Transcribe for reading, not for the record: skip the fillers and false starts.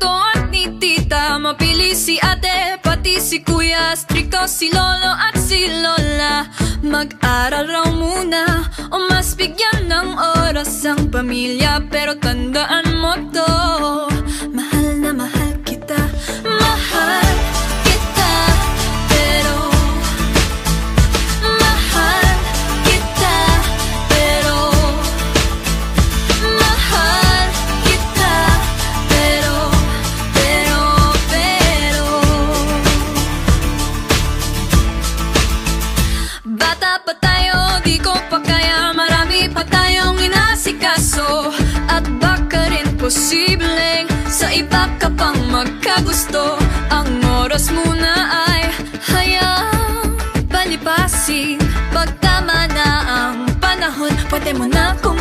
ko at ni tita, mapili si ate, pati si kuya, stricto si lolo at si lola. Mag-aral raw muna o mas bigyan ng oras ang pamilya, pero tandaan mo to, mahal na mahal kita, mahal kita, pero mahal kita, pero mahal kita, pero bata pa tayo, di ko pa kaya, marami pa tayong inasikaso, at baka rin posibleng sa iba ka pang magkagusto. Ang oras muna ay hayaang palipasin, pag tama na ang panahon, pwede mo na kung